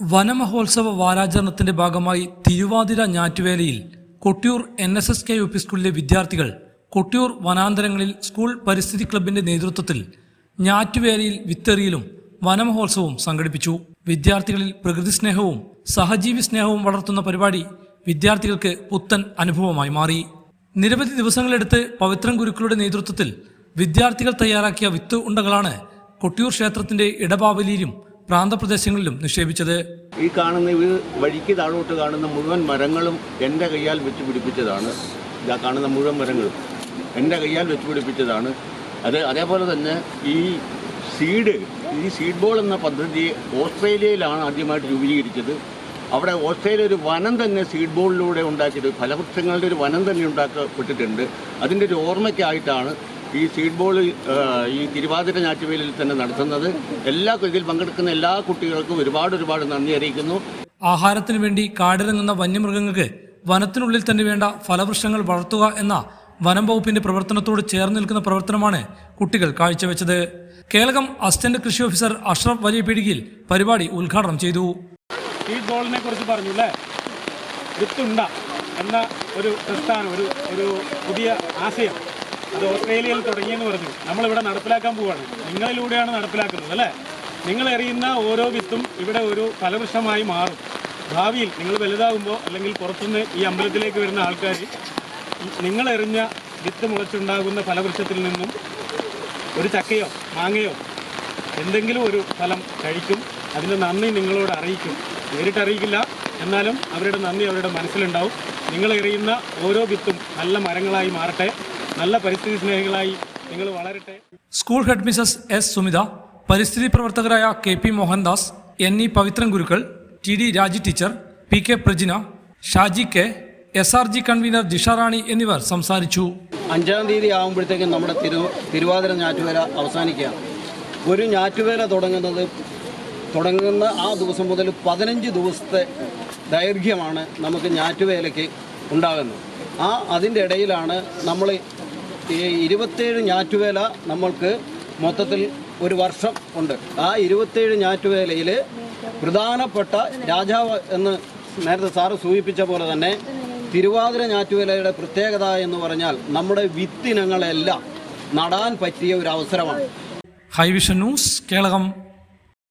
വനമഹോത്സവ വാരാചരണത്തിന്റെ ഭാഗമായി Thiruvathira ഞാറ്റുവേലയിൽ Kottiyoor NSSK UP സ്കൂളിലെ വിദ്യാർത്ഥികൾ കൊട്ടിയൂർ വനാന്തരങ്ങളിൽ സ്കൂൾ പരിസ്ഥിതി ക്ലബിന്റെ നേതൃത്വത്തിൽ ഞാറ്റുവേലയിൽ വിത്തെറിയലും വനമഹോത്സവവും സംഘടിപ്പിച്ചു. വിദ്യാർത്ഥികളിൽ പ്രകൃതി സ്നേഹവും സഹജീവി സ്നേഹവും വളർത്തുന്ന പരിപാടി വിദ്യാർത്ഥികൾക്ക് പുത്തൻ അനുഭവമായി മാറി. നിരവധി ദിവസങ്ങളെടുത്ത് പവിത്രൻ ഗുരുക്കളുടെ നേതൃത്വത്തിൽ വിദ്യാർത്ഥികൾ തയ്യാറാക്കിയ വിത്ത് ഉണ്ടകളാണ് കൊട്ടിയൂർ ക്ഷേത്രത്തിന്റെ ഇടപാവലിയിലും പ്രാന്തപ്രദേശങ്ങളിലും നിക്ഷേപിച്ചത്. ഈ കാണുന്ന വഴിക്ക് താഴോട്ട് കാണുന്ന മുഴുവൻ മരങ്ങളും എൻ്റെ കയ്യാൽ വെച്ച് പിടിപ്പിച്ചതാണ്. ഇതാ കാണുന്ന മുഴുവൻ മരങ്ങളും എൻ്റെ കയ്യാൽ വെച്ച് പിടിപ്പിച്ചതാണ്. അതേപോലെ തന്നെ ഈ സീഡ് ബോൾ എന്ന പദ്ധതി ഓസ്ട്രേലിയയിലാണ് ആദ്യമായിട്ട് രൂപീകരിച്ചത്. അവിടെ ഓസ്ട്രേലിയ ഒരു വനം തന്നെ സീഡ് ബോളിലൂടെ ഉണ്ടാക്കിയിട്ട് ഫലവൃക്ഷങ്ങളുടെ ഒരു വനം തന്നെ ഉണ്ടാക്കപ്പെട്ടിട്ടുണ്ട്. അതിൻ്റെ ഒരു ഓർമ്മയ്ക്കായിട്ടാണ് ഈ സീഡ് ബോൾ ഈ തിരുവാതിര ഞാറ്റുവേലയിൽ തന്നെ നടത്തുന്നത്. ഇതിൽ പങ്കെടുക്കുന്ന എല്ലാ കുട്ടികൾക്കും ഒരുപാട് നന്ദി അറിയിക്കുന്നു. ആഹാരത്തിന് വേണ്ടി കാടിറങ്ങുന്ന വന്യമൃഗങ്ങൾക്ക് വനത്തിനുള്ളിൽ തന്നെ വേണ്ട ഫലവൃക്ഷങ്ങൾ വളർത്തുക എന്ന വനം വകുപ്പിന്റെ പ്രവർത്തനത്തോട് ചേർന്ന് നിൽക്കുന്ന പ്രവർത്തനമാണ് കുട്ടികൾ കാഴ്ചവെച്ചത്. കേളകം അസിസ്റ്റന്റ് കൃഷി ഓഫീസർ അഷ്റഫ് വലിയ പീടികയിൽ പരിപാടി ഉദ്ഘാടനം ചെയ്തു. സീഡ് ബോളിനെ കുറിച്ച് പറഞ്ഞു അല്ലേ? വിത്തുണ്ട എന്ന ഒരു പ്രസ്ഥാനം, ഒരു പുതിയ ആശയം അത് ഓസ്ട്രേലിയയിൽ തുടങ്ങിയെന്ന് പറഞ്ഞു. നമ്മളിവിടെ നടപ്പിലാക്കാൻ പോവുകയാണ്. നിങ്ങളിലൂടെയാണ് നടപ്പിലാക്കുന്നത് അല്ലേ? നിങ്ങൾ എറിയുന്ന ഓരോ വിത്തും ഇവിടെ ഒരു ഫലവൃക്ഷമായി മാറും. ഭാവിയിൽ നിങ്ങൾ വലുതാകുമ്പോൾ അല്ലെങ്കിൽ പുറത്തുനിന്ന് ഈ അമ്പലത്തിലേക്ക് വരുന്ന ആൾക്കാർ നിങ്ങളെറിഞ്ഞ വിത്ത് മുളച്ചുണ്ടാകുന്ന ഫലവൃക്ഷത്തിൽ നിന്നും ഒരു ചക്കയോ മാങ്ങയോ എന്തെങ്കിലും ഒരു ഫലം കഴിക്കും. അതിൻ്റെ നന്ദി നിങ്ങളോട് അറിയിക്കും. നേരിട്ട് അറിയിക്കില്ല, എന്നാലും അവരുടെ നന്ദി അവരുടെ മനസ്സിലുണ്ടാവും. നിങ്ങൾ എറിയുന്ന ഓരോ വിത്തും നല്ല മരങ്ങളായി മാറട്ടെ, നല്ല പരിസ്ഥിതി സ്നേഹികളായി നിങ്ങൾ വളരട്ടെ. School head Mrs S Sumitha, പരിസ്ഥിതി പ്രവർത്തകരായ KP Mohandas, NE Pavithran Gurukkal, TD Raji teacher, PK Prajina, Shaji K, SRG convener Jisharani എന്നിവർ സംസാരിച്ചു. 5-ാം തീയതി ആകുമ്പോഴത്തേക്കും നമ്മുടെ തിരുവാതിര ഞാറ്റുവേല അവസാനിക്കുകയാണ്. ഒരു ഞാറ്റുവേല തുടങ്ങുന്ന ആ ദിവസം മുതൽ 15 ദിവസത്തെ ദൈർഘ്യമാണ് നമുക്ക് ഞാറ്റുവേലയ്ക്ക് ഉണ്ടാകുന്നത്. അതിൻ്റെ ഇടയിലാണ് നമ്മൾ ഈ 27 ഞാറ്റുവേല നമ്മൾക്ക് മൊത്തത്തിൽ ഒരു വർഷം ഉണ്ട്. ആ 27 ഞാറ്റുവേലയിൽ പ്രധാനപ്പെട്ട രാജാവ് എന്ന് നേരത്തെ സാറ് സൂചിപ്പിച്ച പോലെ തന്നെ തിരുവാതിര ഞാറ്റുവേലയുടെ പ്രത്യേകത എന്ന് പറഞ്ഞാൽ നമ്മുടെ വിത്തിനങ്ങളെല്ലാം നടാൻ പറ്റിയ ഒരു അവസരമാണ്. ഹൈവിഷൻ ന്യൂസ്, കേളകം.